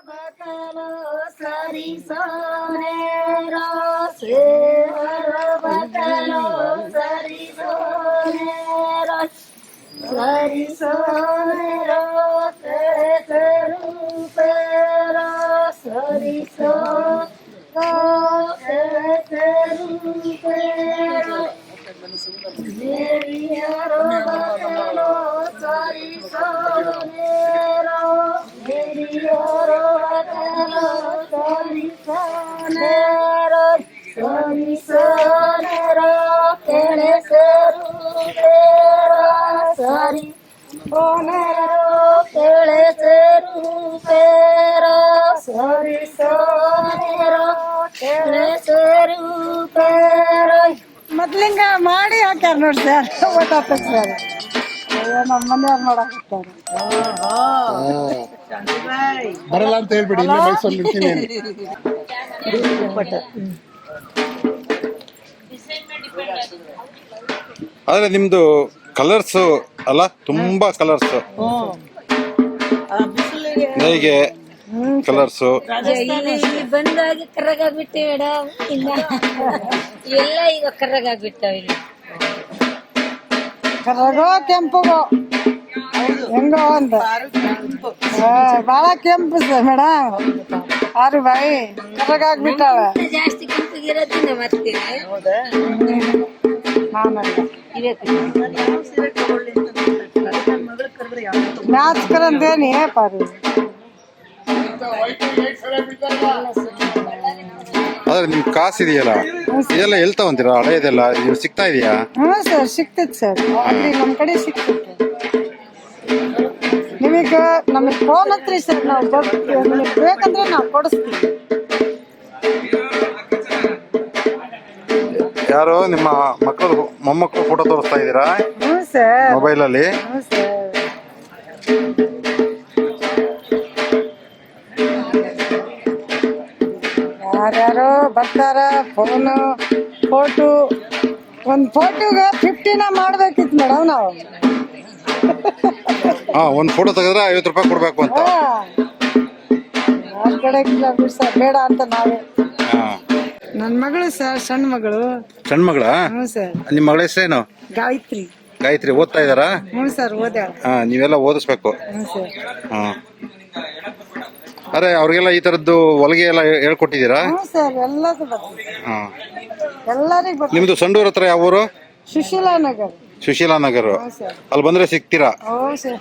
बतलो सरी सोने रो से बतलो सरी सोने रो सरी सोने रो तेरे रूप रो सरी सो तेरे रूप रो मेरी रो बतलो सरी सोने रो मेरी रो बतलो सरी सोने रो सरी सोने रो केड़े से रूपे रो सरी सोने रो केड़े से रूपे रो सरी सोने रो केड़े से रूपे रो ಮೊದ್ಲಿಂಗ ಮಾಡಿ ಹಾಕ್ಯಾರ ನೋಡಿ ಸರ್ ಓದಾತ ಸರ್ ನಮ್ಮ ಮನೆಯವ್ರು ನೋಡಾಕತ್ತಾರ ಬರಲ್ಲ ಅಂತ ಹೇಳ್ಬಿಡಿ ಇಲ್ಲೇ ಮೈಸೂರಲ್ಲಿ ಇರ್ತೀನಿ ಆದ್ರೆ ನಿಮ್ದು ಕಲರ್ಸ್ ಅಲ್ಲ ತುಂಬಾ ಕಲರ್ಸ್ ನೇಯ್ಗೆ ಕಲರ್ಸು ಇಲ್ಲಿ ಬಂದಾಗಿ ಕರ್ರಗಾಗ್ಬಿಟ್ಟೆ ಮೇಡಮ್ ಇಲ್ಲ ಎಲ್ಲ ಈಗ ಕರ್ರಗಾಗ್ಬಿಟ್ಟಾವ ಇಲ್ಲಿ ಕರ್ರಗೋ ಕೆಂಪುಗೋ ಹೆಂಗೋ ಅಂತ ಬಾಳ ಕೆಂಪು ಸರ್ ಮೇಡಮ್ ಆರು ಬಾಯಿ ಕರ್ರಗಾಗ್ಬಿಟ್ಟಾವ ಜಾಸ್ತಿ ಕೆಂಪಗಿರೋದ್ರಿಂದ ಮತ್ತೆ ಮ್ಯಾಚ್ ಕರಂದೇನಿ ಪಾರು ಆದ್ರೆ ನಿಮ್ ಕಾಸು ಇದೆಯಲ್ಲ ಇದೆಲ್ಲ ಎಲ್ಲಿ ತಗೊಂತೀರಾ ಹಳೆಯದೆಲ್ಲ ನೀವು ಸಿಗ್ತಾ ಇದೆಯಾ? ಹ್ಞೂ ಸರ್ ಸಿಗ್ತೈತಿ ಸರ್ ಅಲ್ಲಿ ನಮ್ಮ ಕಡೆ ಸಿಗ್ತೈತಿ ನಮಗೆ ಫೋನ್ ಹತ್ರಿ ಸರ್ ನಾವು ಬರ್ತೀವಿ ನಿಮಗೆ ಬೇಕಂದ್ರೆ ನಾವು ಕೊಡಿಸ್ತೀವಿ. ಯಾರು ನಿಮ್ಮ ಮಕ್ಕಳು ಮೊಮ್ಮಕ್ಕಳು ಫೋಟೋ ತೋರಿಸ್ತಾ ಇದ್ದೀರಾ ಹ್ಞೂ ಸರ್ ಮೊಬೈಲ್ ಅಲ್ಲಿ? ಹ್ಞೂ ಸರ್ ಯಾರ್ಯಾರೋ ಬರ್ತಾರ ಫೋನು ಫೋಟೋ ಒಂದು ಫೋಟೋಗೆ 50 ಮಾಡ್ಬೇಕಿತ್ತು ಮೇಡಮ್ ನಾವು. ಒಂದ್ ಫೋಟೋ ತೆಗೆದ್ರೆ 50 ರೂಪಾಯಿ ಕೊಡ್ಬೇಕು ಅಂತ. ಯಾರ ಕಡೆ ಸರ್ ಬೇಡ ಅಂತ ನಾವೇ. ನನ್ನ ಮಗಳು ಸರ್ ಸಣ್ಣ ಮಗಳು. ಸಣ್ಣ ಮಗಳ? ಹ್ಞೂ ಸರ್. ನಿಮ್ಮ ಮಗಳ ಹೆಸರೇನು? ಗಾಯತ್ರಿ. ಗಾಯತ್ರಿ ಓದ್ತಾ ಇದಾರಾ? ಹ್ಞೂ ಸರ್ ಓದ್ಯಾಳ. ನೀವೆಲ್ಲ ಓದಿಸ್ಬೇಕು. ಹ್ಞೂ ಸರ್. ಅರೆ ಅವ್ರಿಗೆಲ್ಲ ಈ ತರದ್ದು ಹೊಲಿಗೆ ಎಲ್ಲ ಹೇಳ್ಕೊಟ್ಟಿದ್ದೀರಾ? ಹ್ಞೂ ಸರ್ ಎಲ್ಲದು ಎಲ್ಲರಿಗೂ ನಿಮ್ದು ಸಂಡೂರ್ ಹತ್ರ ಯಾವ ಊರು? ಸುಶೀಲಾ ನಗರ್. ಸುಶೀಲಾ ನಗರ್. ಹ್ಞೂ ಸರ್. ಅಲ್ಲಿ ಬಂದ್ರೆ ಸಿಗ್ತೀರಾ? ಹ್ಞೂ ಸರ್.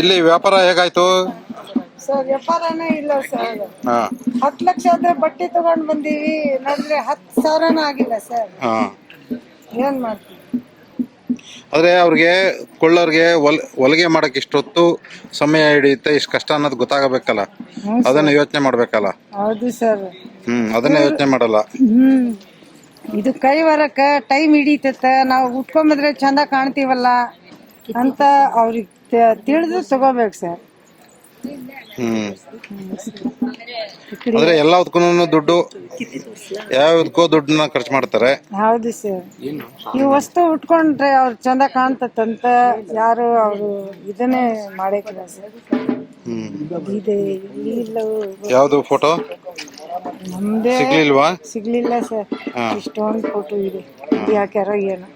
ಇಲ್ಲಿ ವ್ಯಾಪಾರ ಹೇಗಾಯ್ತು? ಸರ್ ವ್ಯಾಪಾರನೇ ಇಲ್ಲ ಸರ್. 10 ಲಕ್ಷದ ಬಟ್ಟೆ ತಗೊಂಡ್ ಬಂದೀವಿ ನೋಡಿದ್ರೆ 10,000 ಆಗಿಲ್ಲ ಸರ್. ಏನ್ ಮಾಡ್ತೀವಿ? ಆದ್ರೆ ಅವ್ರಿಗೆ ಕೊಳ್ಳೋರ್ಗೆ ಹೊಲಿಗೆ ಮಾಡಕ್ ಇಷ್ಟೊತ್ತು ಸಮಯ ಹಿಡಿಯುತ್ತೆ, ಇಷ್ಟು ಕಷ್ಟ ಅನ್ನೋದು ಗೊತ್ತಾಗಬೇಕಲ್ಲ, ಅದನ್ನ ಯೋಚನೆ ಮಾಡ್ಬೇಕಲ್ಲ. ಹೌದು ಸರ್. ಅದನ್ನ ಯೋಚನೆ ಮಾಡಲ್ಲ. ಇದು ಕೈ ವರಕ ಟೈಮ್ ಹಿಡಿತೈತ, ನಾವು ಉಟ್ಕೊಂಬಂದ್ರೆ ಚಂದ ಕಾಣ್ತೀವಲ್ಲ ಅಂತ ಅವ್ರಿಗೆ ತಿಳಿದು ತಗೋಬೇಕು ಸರ್. ಆದ್ರೆ ಎಲ್ಲದಕ್ಕೂ ದುಡ್ಡು, ಯಾವ್ದಕ್ಕೂ ದುಡ್ಡನ್ನ ಖರ್ಚು ಮಾಡ್ತಾರೆ. ಹೌದು ಸರ್. ಈ ವಸ್ತು ಉಟ್ಕೊಂಡ್ರೆ ಅವ್ರು ಚಂದ ಕಾಣ್ತಂತ ಯಾರು ಅವರು ಇದನ್ನೇ ಮಾಡಕ್ಕಿಲ್ಲ ಸರ್. ಇದೆ ಯಾವ್ದು ಫೋಟೋ ನಮ್ದೇ ಸಿಗ್ಲಿಲ್ಲ ಸರ್. ಇಷ್ಟೊಂದು ಫೋಟೋ ಇದೆ, ಯಾಕ್ಯಾರೋ ಏನು.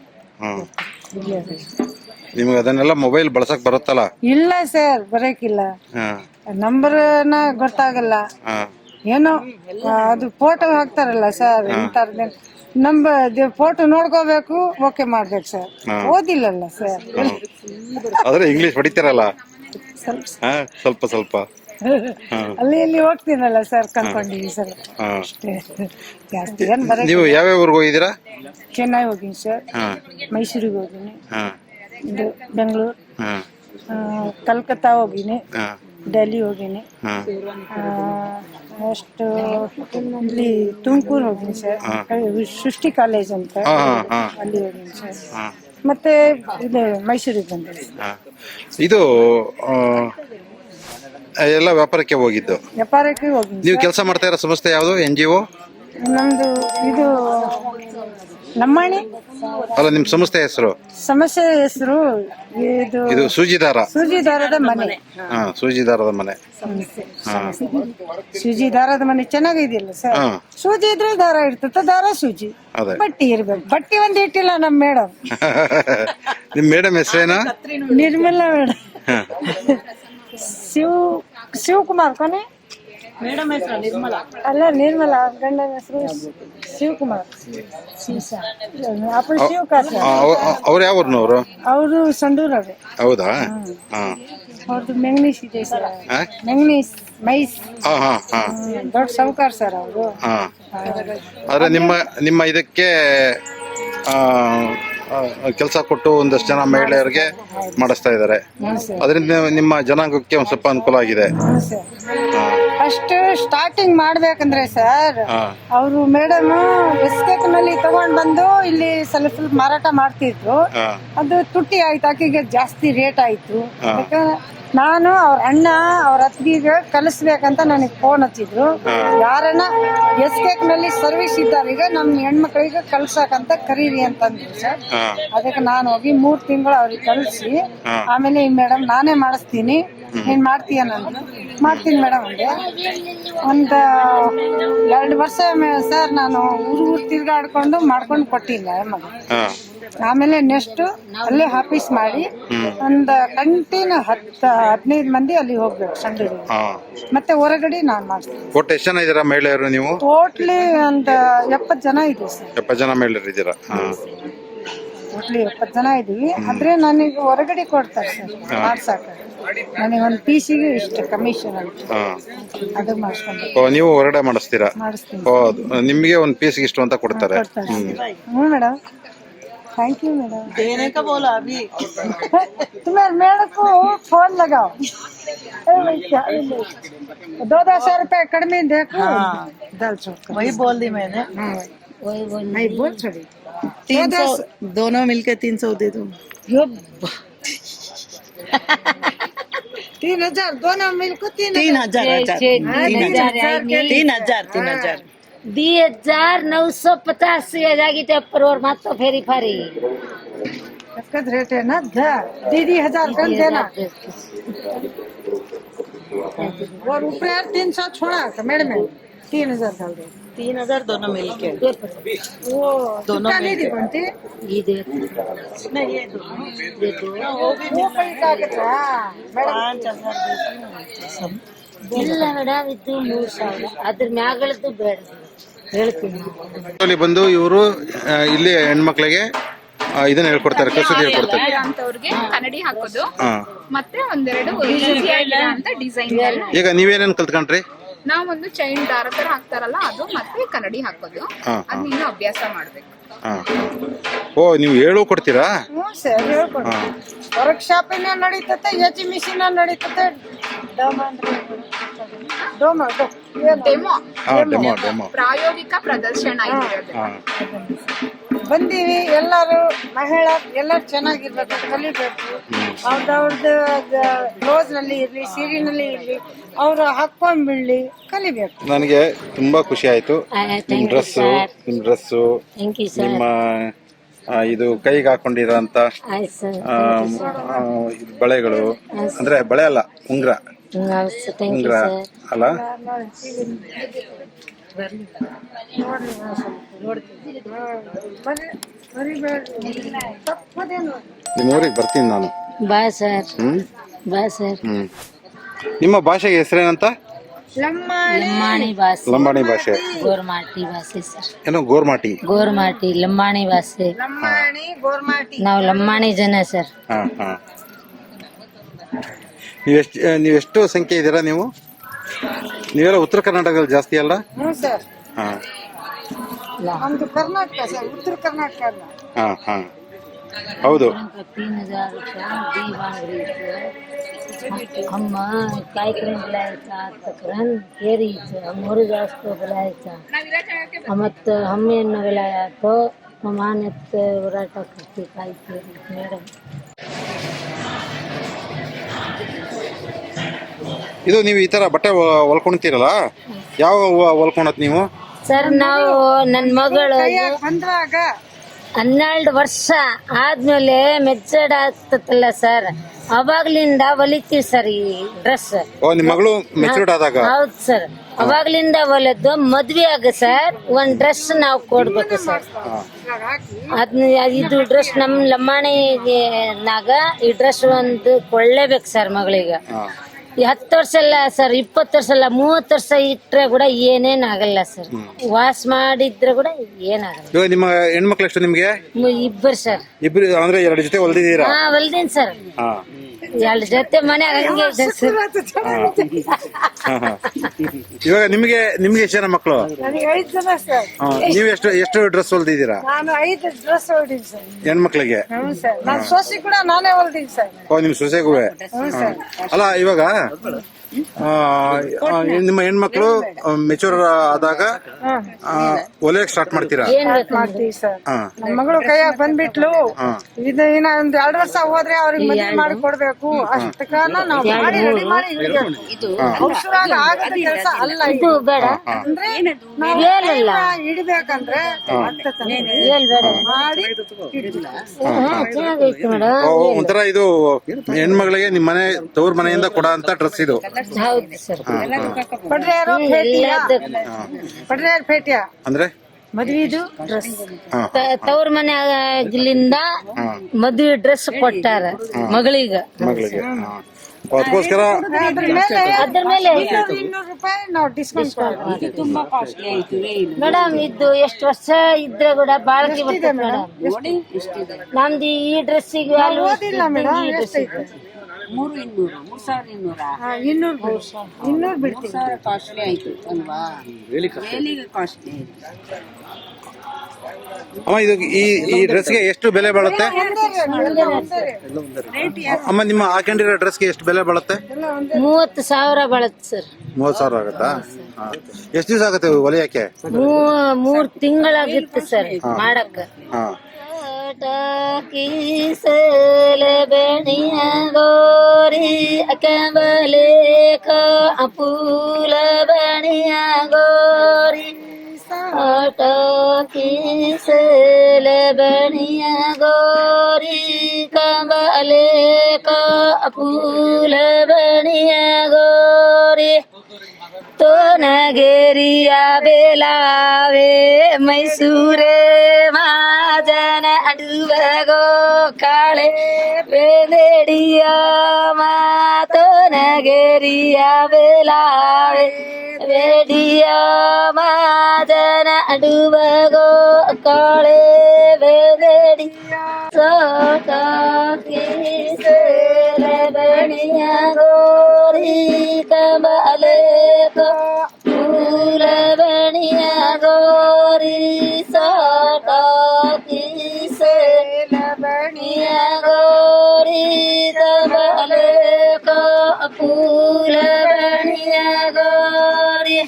ನಿಮ್ಗೆ ಅದನ್ನೆಲ್ಲ ಮೊಬೈಲ್ ಬಳಸಕ್ ಬರುತ್ತಲ್ಲ? ಇಲ್ಲ ಸರ್ ಬರಕಿಲ್ಲ, ನಂಬರ್ನ ಗೊತ್ತಾಗಲ್ಲ. ಏನೋ ಅದು ಫೋಟೋ ಹಾಕ್ತಾರಲ್ಲ ಸರ್, ಇಂಥದ್ದು ಫೋಟೋ ನೋಡ್ಕೋಬೇಕು, ಓಕೆ ಮಾಡ್ಬೇಕು ಸರ್. ಓದಿಲ್ಲಲ್ಲ ಸರ್. ಆದ್ರೆ ಇಂಗ್ಲಿಷ್ ಹೊಡಿತಾರಲ್ಲ ಸ್ವಲ್ಪ ಸ್ವಲ್ಪ. ಅಲ್ಲಿ ಇಲ್ಲಿ ಹೋಗ್ತೀನಲ್ಲ ಸರ್, ಕಲ್ಕೊಂಡಿವಿ ಸರ್ ಅಷ್ಟೇ, ಜಾಸ್ತಿ ಏನ್ ಬರ. ನೀವು ಯಾವ್ಯಾವ ಊರಿಗೆ ಹೋಗಿದ್ದೀರಾ? ಚೆನ್ನೈ ಹೋಗಿನಿ ಸರ್, ಮೈಸೂರಿಗೆ ಹೋಗಿನಿ, ಇದು ಬೆಂಗಳೂರು, ಕಲ್ಕತ್ತಾ ಹೋಗಿನಿ, ಡೆಲ್ಲಿ ಹೋಗಿನಿ, ಅಷ್ಟು ಇಲ್ಲಿ ತುಮಕೂರು ಹೋಗಿನಿ ಸರ್, ಸೃಷ್ಟಿ ಕಾಲೇಜ್ ಅಂತ ಅಲ್ಲಿ ಹೋಗಿನಿ ಸರ್. ಮತ್ತೆ ಇದು ಮೈಸೂರಿಗೆ ಬಂದೆ. ಇದು ಎಲ್ಲ ವ್ಯಾಪಾರಕ್ಕೆ ಹೋಗಿದ್ದು. ವ್ಯಾಪಾರಕ್ಕೆ ಹೋಗಿ ನೀವು ಕೆಲಸ ಮಾಡ್ತಾ ಇರೋ ಸಂಸ್ಥೆ ಯಾವುದು? NGO? ನಮ್ದು ಇದು ಲಂಬಾಣಿ ಅಲ್ಲ, ನಿಮ್ಮ ಸಂಸ್ಥೆ ಹೆಸರು? ಸಮಸ್ಯೆ ಹೆಸರು ಇದು ಸೂಜಿದಾರ. ಸೂಜಿ ದಾರದ ಮನೆ. ಹಾ, ಸೂಜಿದಾರದ ಮನೆ. ಹಾ, ಸೂಜಿ ದಾರದ ಮನೆ ಚೆನ್ನಾಗಿದೆಯಲ್ಲ ಸರ್. ಹಾ, ಸೂಜಿ ಇದ್ರೆ ದಾರ ಇರ್ತದೆ, ದಾರ ಸೂಜಿ. ಅದೇ. ಬಟ್ಟಿ ಇರ್ಬೇಕು, ಬಟ್ಟಿ ಒಂದ್ ಇಟ್ಟಿಲ್ಲ ನಮ್ ಮೇಡಮ್. ನಿಮ್ ಮೇಡಮ್ ಹೆಸರೇನಾ? ನಿರ್ಮಲಾ ಮೇಡಮ್. ಶಿವಕುಮಾರ್ ಕೊನೆ ಮೇಡಮ್ ಹೆಸರು ನಿರ್ಮಲಾ. ಅಲ್ಲ, ನಿರ್ಮಲಾ ಗಂಡನ ಹೆಸರು ಶಿವಕುಮಾರ್. ಅಪ್ಪ ಶಿವಕಾಸ. ಅವ್ರು ಯಾವ ಊರ್ನವ್ರು? ಅವರು ಸಂಡೂರವ್ರೆ. ಹೌದಾ? ಹಾ, ಅವ್ರದ್ದು ಮೆಂಗ್ನೀಸ್ ಇದೆ ಸರ್. ಹಾ? ಮೆಂಗ್ನೀಸ್ ಮೈಸ್. ಹಾ, ಹಾ, ಹಾ, ದೊಡ್ಡ ಸಾಹುಕಾರ ಸರ್ ಅವರು. ಹಾ. ಆದ್ರೆ ನಿಮ್ಮ ಇದಕ್ಕೆ ಕೆಲಸ ಕೊಟ್ಟು ಒಂದಷ್ಟು ಜನ ಮಹಿಳೆಯರಿಗೆ ಮಾಡಿಸ್ತಾ ಇದ್ದಾರೆ. ಅದರಿಂದ ನಿಮ್ಮ ಜನಾಂಗಕ್ಕೆ ಒಂದ್ ಸ್ವಲ್ಪ ಅನುಕೂಲ ಆಗಿದೆ. ಫಸ್ಟ್ ಸ್ಟಾರ್ಟಿಂಗ್ ಮಾಡ್ಬೇಕಂದ್ರೆ ಸರ್, ಅವರು ಮೇಡಮ್ ಎಸ್ಟೇಕ್ ನಲ್ಲಿ ತಗೊಂಡ್ ಬಂದು ಇಲ್ಲಿ ಸ್ವಲ್ಪ ಸ್ವಲ್ಪ ಮಾರಾಟ ಮಾಡ್ತಿದ್ರು. ಅದು ತುಟ್ಟಿ ಆಯ್ತು, ಆಕೆಗೆ ಜಾಸ್ತಿ ರೇಟ್ ಆಯ್ತು. ಯಾಕಂದ್ರೆ ನಾನು ಅವ್ರ ಅಣ್ಣ ಅವ್ರ ಅತ್ತಿಗೆ ಕಲಿಸ್ಬೇಕಂತ ನನಗೆ ಫೋನ್ ಹಚ್ಚಿದ್ರು. ಯಾರನ್ನ ಎಸ್ಟೇಕ್ ನಲ್ಲಿ ಸರ್ವಿಸ್ ಇದ್ದಾರೆ, ಈಗ ನಮ್ ಹೆಣ್ಮಕ್ಳಿಗೆ ಕಲ್ಸಕಂತ ಕರೀರಿ ಅಂತಂದ್ರು ಸರ್. ಅದಕ್ಕೆ ನಾನು ಹೋಗಿ 3 ತಿಂಗಳು ಅವ್ರಿಗೆ ಕಲಿಸಿ, ಆಮೇಲೆ ಈ ಮೇಡಮ್ ನಾನೇ ಮಾಡಿಸ್ತೀನಿ, ನೀನ್ ಮಾಡ್ತೀಯ? ನಾನು ಮಾಡ್ತೀನಿ ಮೇಡಮ್ ಅಂದೆ. ಒಂದ್ 2 ವರ್ಷ ಸರ್ ನಾನು ಊರ್ ತಿರ್ಗಾಡ್ಕೊಂಡು ಮಾಡ್ಕೊಂಡು ಕೊಟ್ಟಿಲ್ಲ ಮಗ. ಆಮೇಲೆ ನೆಕ್ಸ್ಟ್ ಅಲ್ಲೇ ಆಫೀಸ್ ಮಾಡಿ ಒಂದ್ ಕಂಟಿನ್ಯೂ 10-15 ಮಂದಿ ಅಲ್ಲಿ ಹೋಗ್ಬೇಕು ಸಂಡೂರು. ಮತ್ತೆ ಹೊರಗಡೆ ನಾನ್ ಮಾಡ್ತೀನಿ. ಒಟ್ಟು ಎಷ್ಟು ಜನ ಇದ್ದೀರಾ ಮಹಿಳೆಯರು ನೀವು? ಟೋಟ್ಲಿ ಒಂದ್ 70 ಜನ ಇದೆ ಸರ್. 70 ಜನ ಮಹಿಳೆಯರು ಇದ್ದೀರಾ? ಟೋಟ್ಲಿ 70 ಜನ ಇದೀವಿ. ಆದ್ರೆ ನನಗೆ ಹೊರಗಡೆ ಕೊಡ್ತಾರೆ ಸರ್ ಮಾಡ್ಸಾಕ. ನನಗೆ ಒಂದು ಪೀಸಿಗೆ ಇಷ್ಟು ಕಮಿಷನ್ ಅಂತ ಅದು ಮಾಡಿಸ್ಕೊಂಡು. ನೀವು ಹೊರಗಡೆ ಮಾಡಿಸ್ತೀರಾ? ಮಾಡಿಸ್ತೀನಿ. ನಿಮ್ಗೆ ಒಂದು ಪೀಸ್ಗೆ ಇಷ್ಟು ಅಂತ ಕೊಡ್ತಾರೆ? हूँ मैडम, थैंक यू मैडम। देने का बोला अभी। तुम्हारे मेरे को फोन लगाओ। 2,000 रुपए कड़मे देखो। दाल चौका वही बोल दी मैंने। वही बोल नहीं बोल छोड़ी। 300 दोनों मिलके 300 दे दो। 3,000 दोनों मिलकर 3,000 2,950 ಆಗಿದೆ ಪರೋರ್ ಮತ್ತೆ ಫೇರಿ ಫಾರಿ रेट है ना। दीदी 1,000 कम देना और ऊपर 300 छोड़ा था मैडम। 3,000 डाल दे। 3,000 दोनों मिलके। वो दोनों नहीं दी बनती। ಇದೆ नहीं ये दोनों वो कहीं का कितना मैडम 5,000 ಇಲ್ಲ ಮೇಡಮ್, ಇದು 3,000. ಅದ್ರ ಮ್ಯಾಗಳದ್ದು ಬೇಡ ಹೇಳ್ತೀನಿ. ಬಂದು ಇವರು ಇಲ್ಲಿ ಹೆಣ್ಮಕ್ಳಿಗೆ ಇದನ್ನ ಹೇಳ್ಕೊಡ್ತಾರೆ, ಕಸೂತಿ ಹೇಳ್ಕೊಡ್ತಾರೆ. ಅಂತವ್ರಿಗೆ ಕನ್ನಡಿ ಹಾಕೋದು ಮತ್ತೆ ಒಂದೆರಡು ಅಂತ ಡಿಸೈನ್. ಈಗ ನೀವೇನೇನ್ ಕಲ್ತ್ಕೊಂಡ್ರಿ? ನಾವೊಂದು ಚೈನ್ ದಾರ ತರ ಹಾಕ್ತಾರಲ್ಲ ಅದು, ಮತ್ತೆ ಕನ್ನಡಿ ಹಾಕೋದು. ಅದ್ ನೀನು ಅಭ್ಯಾಸ ಮಾಡ್ಬೇಕು. ಓ, ನೀವು ಹೇಳು ಕೊಡ್ತೀರಾ? ಹ್ಞೂ ಸರ್ ಹೇಳ್ಕೊಡ್ತೀವಿ. ವರ್ಕ್ಶಾಪಿನ ನಡೀತತೆ, ಎಜುಮಿಷನ್ ನಡೀತತೆ. ಡೆಮೋ ಪ್ರಾಯೋಗಿಕ ಪ್ರದರ್ಶನ ಇರೋದು. ಬಂದೀವಿ ಎಲ್ಲರೂ ಮಹಿಳಾ ಎಲ್ಲರೂ ಚೆನ್ನಾಗಿರ್ಬೇಕು, ಕಲಿಬೇಕು. ಅವ್ರದ್ದು ಬ್ಲೌಸ್ ನಲ್ಲಿ ಇರ್ಲಿ, ಸೀರೆನಲ್ಲಿ ಇರ್ಲಿ, ಅವ್ರು ಹಾಕೊಂಡ್ ಬಿಡ್ಲಿ, ಕಲಿಬೇಕು. ನನಗೆ ತುಂಬಾ ಖುಷಿ ಆಯ್ತು. ನಿಮ್ ಡ್ರೆಸ್ಸು ನಿಮ್ಮ ಇದು ಕೈಗೆ ಹಾಕೊಂಡಿರೋಂತ ಬಳೆಗಳು, ಅಂದ್ರೆ ಬಳೆ ಅಲ್ಲ, ಉಂಗ್ರ ಅಲ್ಲ. ನಿಮ್ಮ ಊರಿಗೆ ಬರ್ತೀನಿ ನಾನು. ಬಾ ಸರ್. ಬಾ ಸರ್. ನಿಮ್ಮ ಭಾಷೆಗೆ ಹೆಸರೇನಂತ? ಲಂಬಾಣಿ ಭಾಷೆ. ಲಂಬಾಣಿ ಭಾಷೆ. ಗೋರ್ಮಾಟಿ ಭಾಷೆ ಸರ್. ಏನೋ ಗೋರ್ಮಾಟಿ. ಗೋರ್ಮಾಟಿ ಲಂಬಾಣಿ ಭಾಷೆ. ನಾವು ಲಂಬಾಣಿ ಜನ ಸರ್. ನೀವೆಷ್ಟು ಸಂಖ್ಯೆ ಇದ್ದೀರಾ ನೀವು? ನೀವೆಲ್ಲ ಉತ್ತರ ಕರ್ನಾಟಕದಲ್ಲಿ ಜಾಸ್ತಿ ಅಲ್ಲ? ಹ್ಞೂ ಸರ್. ನಮ್ದು ಕರ್ನಾಟಕ ಸರ್, ಉತ್ತರ ಕರ್ನಾಟಕ ಅಲ್ಲ. ಹೌದು. 3,000 दी मांग रही थी। हम कार्यक्रम बुलायचा तक्रार केरी हम जास्त बुलायचा मत हम्मेಯನ್ನು बुलायातो मान्यत होराಟ करते काय केली ಮೇಡಮ್. ಇದು ನೀವು ಈ ತರ ಬಟ್ಟೆ ಹೊಲ್ಕೊಂತೀರಲ್ಲ, ಯಾವ ಹೊಲ್ಕೊಳತ್ ನೀವು? ಸರ್ ನಾವು ನನ್ನ ಮಗಳು ಬಂದ್ರಾಗ 12 ವರ್ಷ ಆದ್ಮೇಲೆ ಮೆಚ್ಚಡ್ ಆಗ್ತತಲ್ಲ ಸರ್, ಅವಾಗ್ಲಿಂದ ಹೊಲಿತೀವಿ ಸರ್ ಈ ಡ್ರೆಸ್. ಓ, ನಿಮ್ ಮಗಳು ಮೆಚೂರ್ಡ್ ಆದಾಗ? ಹೌದು ಸರ್, ಅವಾಗ್ಲಿಂದ ಹೊಲದ್ದು. ಮದ್ವೆ ಆಗ ಸರ್ ಒಂದ್ ಡ್ರೆಸ್ ನಾವು ಕೊಡ್ಬೇಕು ಸರ್. ಅದ್ನ ಇದು ಡ್ರೆಸ್ ನಮ್ ಲಂಬಾಣಿಗೆ ನಾಗ ಈ ಡ್ರೆಸ್ ಒಂದು ಕೊಳ್ಳೇಬೇಕು ಸರ್ ಮಗಳಿಗೆ. 10 ವರ್ಷ ಅಲ್ಲ ಸರ್, 20 ವರ್ಷ ಅಲ್ಲ, 30 ವರ್ಷ ಇಟ್ರೆ ಕೂಡ ಏನೇನ್ ಆಗಲ್ಲ ಸರ್. ವಾಶ್ ಮಾಡಿದ್ರೆ ಕೂಡ ಏನಾಗಲ್ಲ. ಇವಾಗ ನಿಮ್ಮ ಹೆಣ್ಮಕ್ಳು ಎಷ್ಟು ನಿಮ್ಗೆ? ಇಬ್ಬರು ಸರ್. ಇಬ್ರು ಅಂದ್ರೆ 2 ಜೊತೆ ಹೊಲ್ದಿದ್ದೀರಾ? ಹಾ ಹೊಲ್ದೀನಿ ಸರ್. ಹಾ 2 ಜೊತೆ ಮನೆ ಹಂಗೆ ಇದೆ ಸರ್. ಇವಾಗ ನಿಮ್ಗೆ ಎಷ್ಟು ಜನ ಮಕ್ಕಳು? ನನಗೆ 5 ಜನ ಸರ್. ನೀವು ಎಷ್ಟು ಡ್ರೆಸ್ ಹೊಲ್ದಿದ್ದೀರಾ? ನಾನು 5 ಡ್ರೆಸ್ ಹೊಲ್ದೀನಿ ಸರ್. ಹೆಣ್ಮಕ್ಳಿಗೆ? ಹ್ಞೂ ಸರ್. ನಾನು ಸೊಸಿ ಕೂಡ ನಾನೇ ಹೊಲ್ದೀನಿ ಸರ್. ಓ, ನಿಮ್ ಸೊಸೆಗೂ? ಅಲ್ಲ, ಇವಾಗ ನಿಮ್ಮ ಹೆಣ್ಮಕ್ಳು ಮೆಚೂರ್ ಆದಾಗ ಒಲೆಯಕ್ ಸ್ಟಾರ್ಟ್ ಮಾಡ್ತೀರಾ? ಮಾಡ್ತೀವಿ ಸರ್. ನಮ್ಮ ಮಗಳು ಕೈಯಾಗ ಬಂದ್ಬಿಟ್ಲು, ಇದು ಇನ್ನ ಒಂದ್ 2 ವರ್ಷ ಹೋದ್ರೆ ಅವ್ರಿಗೆ ಮದುವೆ ಮಾಡಿ ಕೊಡ್ಬೇಕು. ಅಷ್ಟಕ್ಕನ ನಾವು ಮಾಡಿ ರೆಡಿ ಮಾಡಿ ಅವಸರಾಗ ಆಗದ ಕೆಲಸ ಅಲ್ಲ ಇದು. ಬೇಡ ಅಂದ್ರೆ ಹೇಳಿಲ್ಲ ಇಡ್ಬೇಕಂದ್ರೆ ಮಾಡಿ ಚೆನ್ನಾಗೈತಿ ಮೇಡಮ್. ಒಂಥರ ಇದು ಹೆಣ್ಮಗಳಿಗೆ ನಿಮ್ ಮನೆ ತವ್ರ ಮನೆಯಿಂದ ಕೊಡ ಅಂತ ಡ್ರೆಸ್ ಇದು? ಹೌದು ಸರ್. ಪಡ್ರೆಯರು ಪಡ್ರೆಯರ್ ಭೇಟಿಯ ಅಂದ್ರೆ ಮದ್ವಿದು ಡ್ರೆಸ್ ತವ್ರ ಮನೆಯಾಗ್ಲಿಂದ ಮದುವೆ ಡ್ರೆಸ್ ಕೊಟ್ಟಾರ ಮಗಳಿಗೆ. ಅದಕ್ಕೋಸ್ಕರ ಅದ್ರ ಮೇಲೆ 200 ರೂಪಾಯಿ ನಾವು ಡಿಸ್ಕೌಂಟ್ ತುಂಬಾ ಕಾಸ್ಟ್ಲಿ ಆಯ್ತು. ಮೇಡಮ್ ಇದು ಎಷ್ಟು ವರ್ಷ ಇದ್ರೆ ಕೂಡ ಬಾಳ್ಕೆ ಬರ್ತದೆ ಮೇಡಮ್. ನಮ್ದು ಈ ಡ್ರೆಸ್ಸಿಗೆ ಓದಿಲ್ಲ ಮೇಡಮ್. ಎಷ್ಟೈತೆ? 3,200 ಬಿಡ್ತೀವಿ. ಕಾಸ್ಟ್ಲಿ ಆಯ್ತು ಅಲ್ವಾ? ವೇಲಿಗೆ ಕಾಸ್ಟ್ಲಿ ಆಯ್ತು. ಅಮ್ಮ, ಇದು ಈ ಡ್ರೆಸ್ಗೆ ಎಷ್ಟು ಬೆಲೆ ಬಾಳುತ್ತೆ ಅಮ್ಮ? ನಿಮ್ಮ ಹಾಕೊಂಡಿರೋ ಡ್ರೆಸ್ಗೆ ಎಷ್ಟು ಬೆಲೆ ಬಾಳುತ್ತೆ? 30,000 ಬಾಳತ್ತೆ ಸರ್. 30,000 ಆಗತ್ತಾ? ಎಷ್ಟು ದಿವಸ ಆಗತ್ತೆ ಹೊಲಿಯಕ್ಕೆ? 3 ತಿಂಗಳಾಗಿತ್ತು ಸರ್ ಮಾಡಕ್ಕ. ಬೆಣಿಯ ಗೋರಿ ಅಕಂಬಲೆ ಅಪೂಲ ಬಣಿಯ ಗೋರಿ ಕಿಸಲ ಬಣಿಯ ಗೋರಿ ಕಂಬಲೆ ಅಪೂಲ ಬಣಿಯ ಗೋರಿ तो नगेरिया बेलावे मैसूरे माजन अडुबगो काले बेलेडिया मा तो नगेरिया बेलावे बेडिया माजन अडुबगो काले बेलेडिया सोटा किसले बनिया गोरी कमले फूल बनिया गोरी सोटा किसे बनिया गोरी कमले फूल बनिया गोरी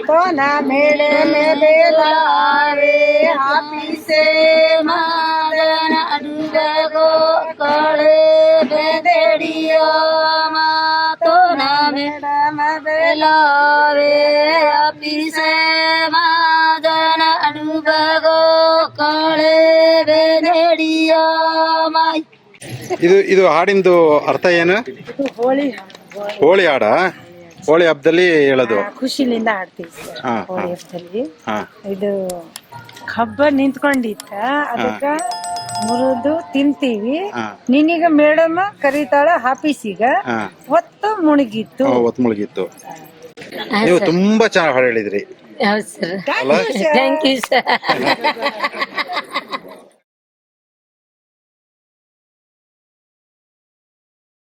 तो ना मेले में बेलावे हापी से मादन अडुबगो काले बेदेड़िया मा तो ना मेले में बेलावे हापी से मादन अडुबगो काले बेदेड़िया मा. ಇದು ಹಾಡಿಂದು ಅರ್ಥ ಏನು? ಹೋಳಿ ಹಾಡ? ಹೋಳಿ ಹಬ್ಬದಲ್ಲಿ ಹೇಳೋದು? ಖುಷಿಲಿಂದ ಆಡ್ತೀವಿ ಸರ್ ಹೋಳಿ ಹಬ್ಬದಲ್ಲಿ. ಇದು ಹಬ್ಬ ನಿಂತ್ಕೊಂಡಿತ್ತ, ಅದಕ್ಕ ಮುರಿದು ತಿಂತೀವಿ. ನಿನಗ ಮೇಡಮ್ ಕರೀತಾಳ ಆಫೀಸಿಗ, ಹೊತ್ತು ಮುಳುಗಿತ್ತು. ಹೊತ್ತು ಮುಳುಗಿತ್ತು. ನೀವು ತುಂಬಾ ಚೆನ್ನಾಗಿ ಹಾಡು ಹೇಳಿದ್ರಿ. ಹೌದು ಸರ್. Thank you sir.